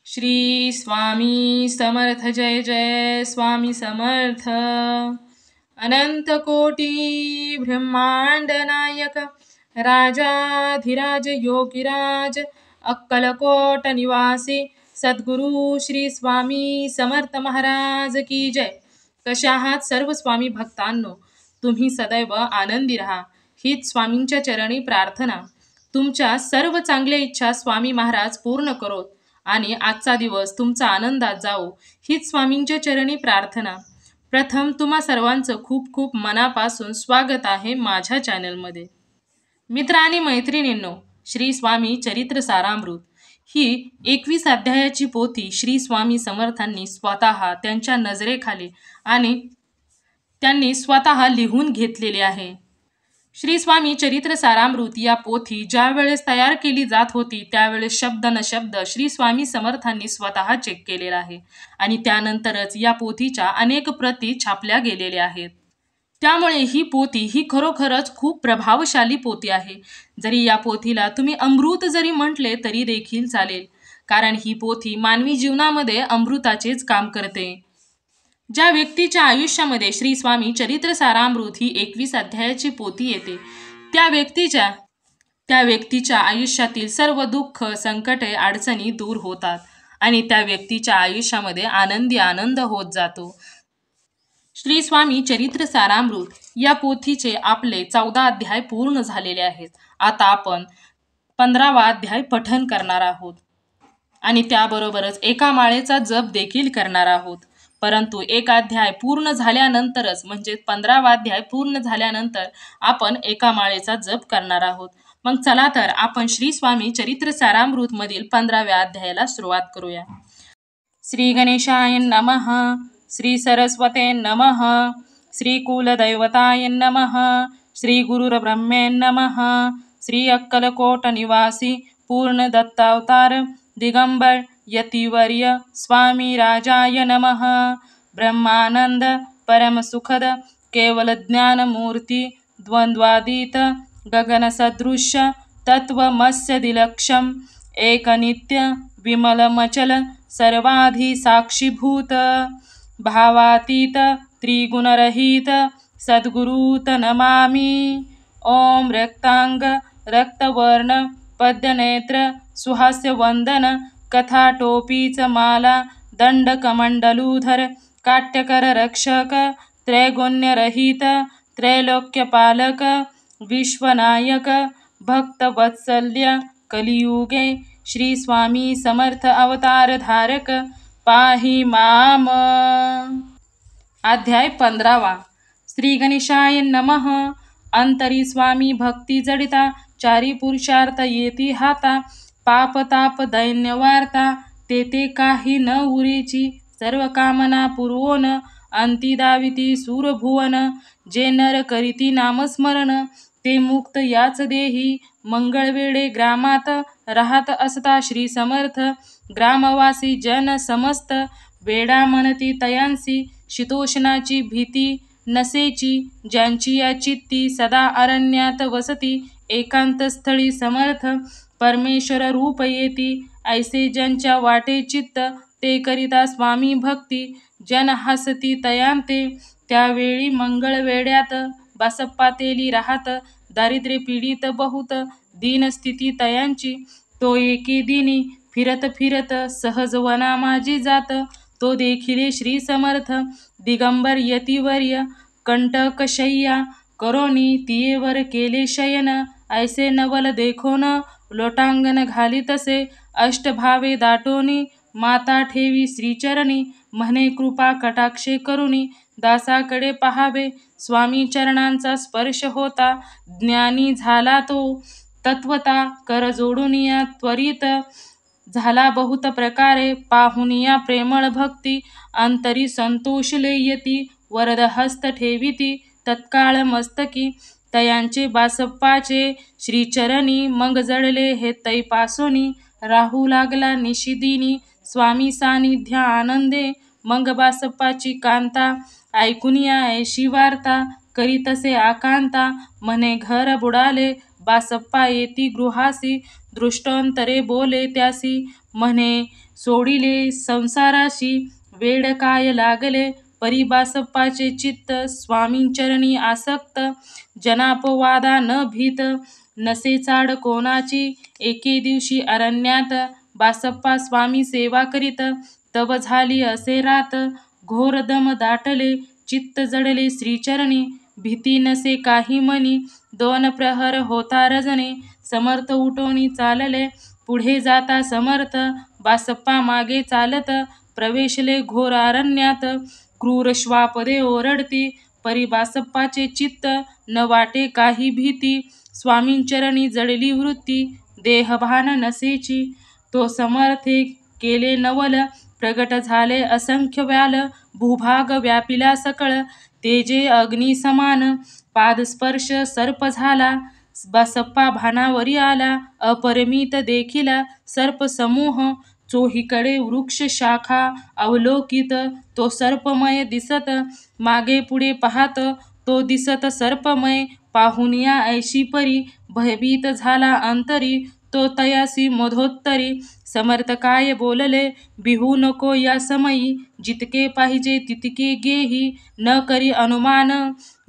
श्री स्वामी समर्थ जय जय स्वामी समर्थ। अनंत कोटी ब्रह्मांड नायक राजाधिराज योगीराज अक्कलकोट निवासी सद्गुरु श्री स्वामी समर्थ महाराज की जय। कशा आहात सर्व स्वामी भक्तांनो? तुम्ही सदैव आनंदी राहा हीच स्वामींच्या चरणी प्रार्थना। तुमच्या सर्व चांगल्या इच्छा स्वामी महाराज पूर्ण करोत आणि आजचा दिवस तुमचा आनंदात जाओ हीच स्वामींच्या चरणी प्रार्थना। प्रथम तुम्हा सर्वांचं खूप खूप मनापासून स्वागत आहे माझ्या चॅनलमध्ये। मित्र आणि मैत्रिणींनो, श्री स्वामी चरित्र सारामृत ही 21 अध्यायाची पोथी श्री स्वामी समर्थांनी स्वतः त्यांच्या नजरेखाली आणि त्यांनी स्वतः लिहून घेतलेली आहे। श्री स्वामी चरित्र सारामृत या पोथी ज्या वेळेस तयार केली जात होती त्यावेळेस शब्द न शब्द श्री स्वामी समर्थांनी स्वतः चेक केलेला आहे आणि त्यानंतरच या पोथीच्या अनेक प्रती छापल्या गेलेल्या आहेत। त्यामुळे ही पोथी ही खरोखरच खूप प्रभावशाली पोथी आहे। जरी या पोथीला तुम्ही अमृत जरी म्हटले तरी देखील चालेल, कारण ही पोथी मानवी जीवनामध्ये अमृताचेच काम करते। ज्या व्यक्तीच्या आयुष्यामध्ये श्री स्वामी चरित्र सारामृत ही 21 अध्यायाची पोथी येते त्या व्यक्तीच्या आयुष्यातील सर्व दुःख संकटे अडचणी दूर होतात आणि त्या व्यक्तीच्या आयुष्यामध्ये आनंदी आनंद होत जातो। श्री स्वामी चरित्र सारामृत या पोथीचे आपले 14 अध्याय पूर्ण झालेले आहेत। आता आपण 15वा अध्याय पठन करणार आहोत आणि त्याबरोबरच एका माळेचा जप देखील करणार आहोत। परंतु एक अध्याय पूर्ण झाल्यानंतरच म्हणजे 15वा अध्याय पूर्ण झाल्यानंतर आपण एका माळेचा जप करणार आहोत। मग चला तर आपण श्री स्वामी चरित्र सारामृत मधील 15व्या अध्यायाला सुरुवात करूया। श्री गणेशाय नमः, श्री सरस्वते नमः, श्री कुलदैवताय नमः, श्री गुरुर्ब्रह्मे नमः, श्री अक्कलकोट निवासी पूर्ण दत्तावतार दिगंबर यतिवर्य स्वामी राजाय नमः। ब्रह्मानंद परम सुखद केवल ज्ञान मूर्ति द्वंद्वातीत गगन सदृश तत्वमस्य दिलक्षम एक नित्य विमल मचल सर्वाधि साक्षीभूत भावातीत त्रिगुणरहित सद्गुरुत नमामि। ओम रक्तांग रक्तवर्ण पद्यनेत्र सुहास्य वंदन कथाटोपीच माला दंडकमंडलूधर काट्यकर रक्षक त्रैगुण्यरहित त्रैलोक्यपालक विश्वनायक भक्तवत्सल्य कलियुगे श्री स्वामी समर्थ अवतार धारक पाहि माम। अध्याय 15वा। श्री गणेशाय नमः। अंतरी स्वामी भक्ती जडिता चारी पुरुषार्थ येती हाता पाप ताप दैन्य वार्ता तेथे काही न उरेची सर्व कामना पुरवोन अंती दाविती सूरभुवन जे नर करीती नामस्मरण ते मुक्त याच देही मंगळवेळे ग्रामात राहत असता श्री समर्थ ग्रामवासी जन समस्त वेडा म्हणती तयांसी शीतोष्णाची भीती नसेची ज्यांची या चित्ती सदा अरण्यात वसती एकांत स्थळी समर्थ परमेश्वर रूप येती ऐसे ज्यांच्या वाटे चित्त ते करिता स्वामी भक्ती जन हसती तयांते त्यावेळी मंगळवेड्यात बासप्पा तेली राहत दारिद्र्य पीडित बहुत दीनस्थिती तयांची तो एके दिनी फिरत फिरत सहज वना माझी जात तो देखिले श्री समर्थ दिगंबर यतिवर्य कंटकशय्या करोनी तियेवर केले शयन ऐसे नवल देखोन लोटांगण घाली तसे अष्टभावे दाटोनी माता ठेवी श्रीचरणी म्हणे कृपा कटाक्षे करुणी दासाकडे पहावे स्वामी चरणांचा स्पर्श होता ज्ञानी झाला तो तत्वता कर जोडूनिया त्वरित झाला बहुत प्रकारे पाहुनिया प्रेमळ भक्ती अंतरी संतोषले येती वरद हस्त ठेविती तत्काळ मस्तकी तयांचे बासप्पाचे श्रीचरणी मग जडले हे तैपासोनी राहू लागला निशिदिनी स्वामी सानिध्या आनंदे मग बासप्पाची कांता ऐकुनिया ऐशी वार्ता करीतसे आकांता म्हणे घर बुडाले बासप्पा येती गृहासी दृष्टांतरे बोले त्यासी, म्हणे सोडिले संसाराशी, वेड काय लागले परी बासप्पाचे चित्त, स्वामींचरणी आसक्त जनापवादा न भीत, नसे चाड कोणाची एके दिवशी अरण्यात, बासप्पा स्वामी सेवा करीत, तव झाली असे रात, घोर दम दाटले चित्त जडले श्रीचरणी, भीती नसे काही मनी, दोन प्रहर होता रजने, समर्थ उठोनी चालले पुढे जाता समर्थ, बासप्पा मागे चालत प्रवेशले घोर अरण्यात, क्रूर श्वापदे ओरडती परी बासप्पाचे चित्त, न वाटे काही भीती, स्वामींचरणी जडली वृत्ती, देहभान नसेची, तो समर्थे केले नवल, प्रगट झाले असंख्य व्याल, भूभाग व्यापिला सकळ, तेजे अग्नी समान, पादस्पर्श सर्प झाला, बासप्पा भानावरी आला, अपरिमित देखिला सर्प समूह, चोहीकडे वृक्ष शाखा अवलोकित, तो सर्पमय दिसत, मागे पुढे पाहत तो दिसत सर्पमय, पाहुनिया ऐशी परी, भयभीत झाला अंतरी, तो तयासी मधोत्तरी, समर्थ काय बोलले, बिहू नको या समयी, जितके पाहिजे तितके गेही, न करी अनुमान,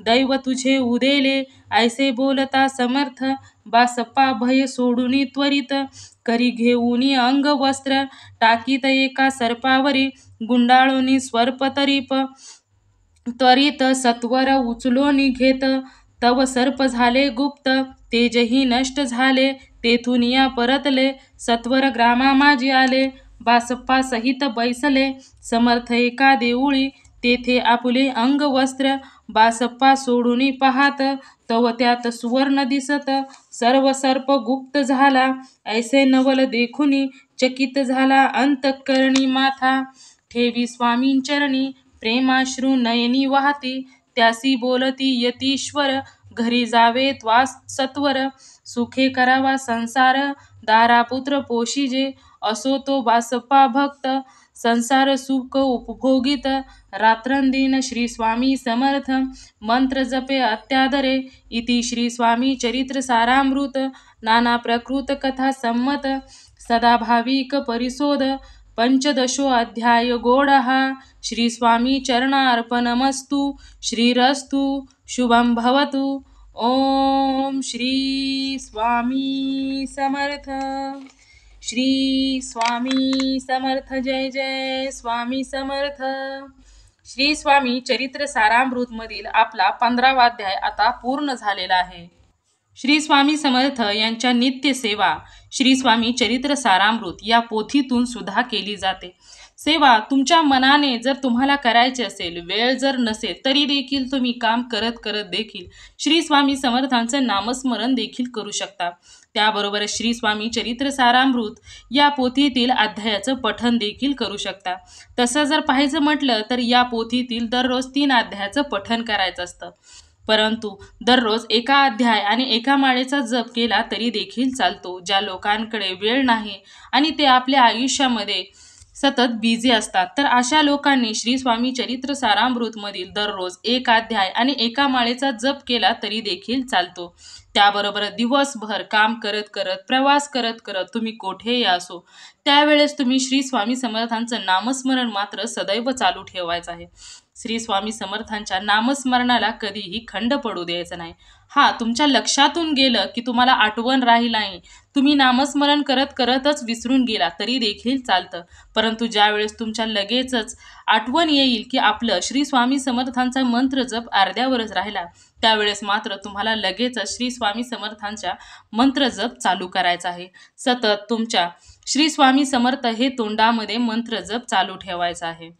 दैव तुझे उदेले, ऐसे बोलता समर्थ, बासप्पा भय सोडूनी त्वरित, करी घेऊनी अंग वस्त्र, टाकीत एका सर्पावरी, गुंडाळोनी सर्पतरीप, त्वरित सत्वर उचलोनी घेत, तव सर्प झाले गुप्त, तेजही नष्ट झाले, तेथून या परतले, सत्वर ग्रामामाजी आले, बासप्पा सहित बैसले, समर्थ एका देऊळी, तेथे आपुले अंगवस्त्र, बासप्पा सोडूनी पाहात, तव त्यात सुवर्ण दिसत, सर्व सर्प गुप्त झाला, ऐसे नवल देखुनी, चकित झाला अंतःकरणी माथा, ठेवी स्वामींचरणी, प्रेमाश्रू नयनी वाहती, त्यासी बोलती यतीश्वर, घरी जावे त्वास सत्वर, सुखे करावा संसार, दारापुत्र पोशिजे, असो तो बासप्पा भक्त, संसार सुख उपभोगित, रात्रंदिन श्री स्वामी समर्थ, मंत्र जपे अत्यादरे, इति श्री स्वामी चरित्र सारामृत, नाना प्रकृत कथा संमत, सदा भाविक परिशोध, पंचदशो अध्याय गोडहा, श्री स्वामी चरणार्पणमस्तु, श्रीरस्तु, शुभं भवतु. ओम श्री स्वामी समर्थ. श्री स्वामी समर्थ. जय जय स्वामी समर्थ. श्री स्वामी चरित्र सारामृत मधील आपला 15वा अध्याय आता पूर्ण झालेला आहे. श्री स्वामी समर्थ यांच्या नित्य सेवा श्री स्वामी चरित्र सारामृत या पोथीतून सुद्धा केली जाते. सेवा तुमच्या मनाने जर तुम्हाला करायची असेल, वेळ जर नसेल तरी देखील तुम्ही काम करत करत देखील श्री स्वामी समर्थांचं नामस्मरण देखील करू शकता. त्याबरोबर श्री स्वामी चरित्र सारामृत या पोथीतील अध्यायाचं पठण देखील करू शकता. तसं जर पाहायचं म्हटलं तर या पोथीतील दररोज 3 अध्यायाचं पठण करायचं असतं. परंतु दररोज एका अध्याय आणि एका माळेचा जप केला तरी देखील चालतो. ज्या लोकांकडे वेळ नाही आणि ते आपल्या आयुष्यामध्ये सतत बिझी असतात, तर अशा लोकांनी श्री स्वामी चरित्र सारामृत मधील दररोज 1 अध्याय आणि एका माळेचा जप केला तरी देखील चालतो. त्याबरोबर दिवसभर काम करत करत, प्रवास करत करत तुम्ही कोठेही असो, त्यावेळेस तुम्ही श्री स्वामी समर्थांचं नामस्मरण मात्र सदैव चालू ठेवायचं आहे. श्री स्वामी समर्थांच्या नामस्मरणाला कधीही खंड पडू द्यायचं नाही. तुमच्या लक्षातून गेलं की तुम्हाला आठवण राहील नाही, तुम्ही नामस्मरण करत करतच विसरून गेला तरी देखील चालतं. परंतु ज्यावेळेस तुमच्या लगेचच आठवण येईल की आपलं श्री स्वामी समर्थांचा मंत्र जप अर्ध्यावरच राहिला, त्यावेळेस मात्र तुम्हाला लगेचच श्री स्वामी समर्थांच्या मंत्र जप चालू करायचा आहे. सतत तुमच्या श्री स्वामी समर्थ हे तोंडामध्ये मंत्र जप चालू ठेवायचा आहे.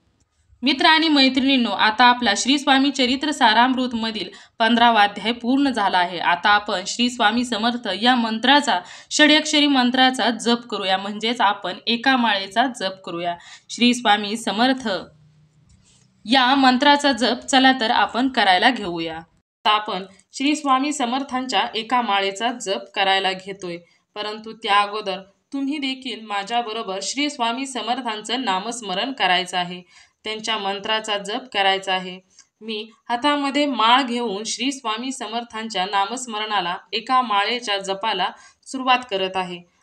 मित्र आणि मैत्रिणींनो, आता आपला श्री स्वामी चरित्र सारामृत मधील 15वा अध्याय पूर्ण झाला आहे. आता आपण श्री स्वामी समर्थ या मंत्राचा, षड्यक्षरी मंत्राचा जप करूया, म्हणजेच आपण एका माळेचा जप करूया. श्री स्वामी समर्थ या मंत्राचा जप चला तर आपण करायला घेऊया. आता आपण श्री स्वामी समर्थांच्या एका माळेचा जप करायला घेतोय, परंतु त्या अगोदर तुम्ही देखील माझ्याबरोबर श्री स्वामी समर्थांचं नामस्मरण करायचं आहे, त्यांच्या मंत्राचा जप करायचा आहे. मी हातामध्ये माळ घेऊन श्री स्वामी समर्थांच्या नामस्मरणाला, एका माळेच्या जपाला सुरुवात करत आहे.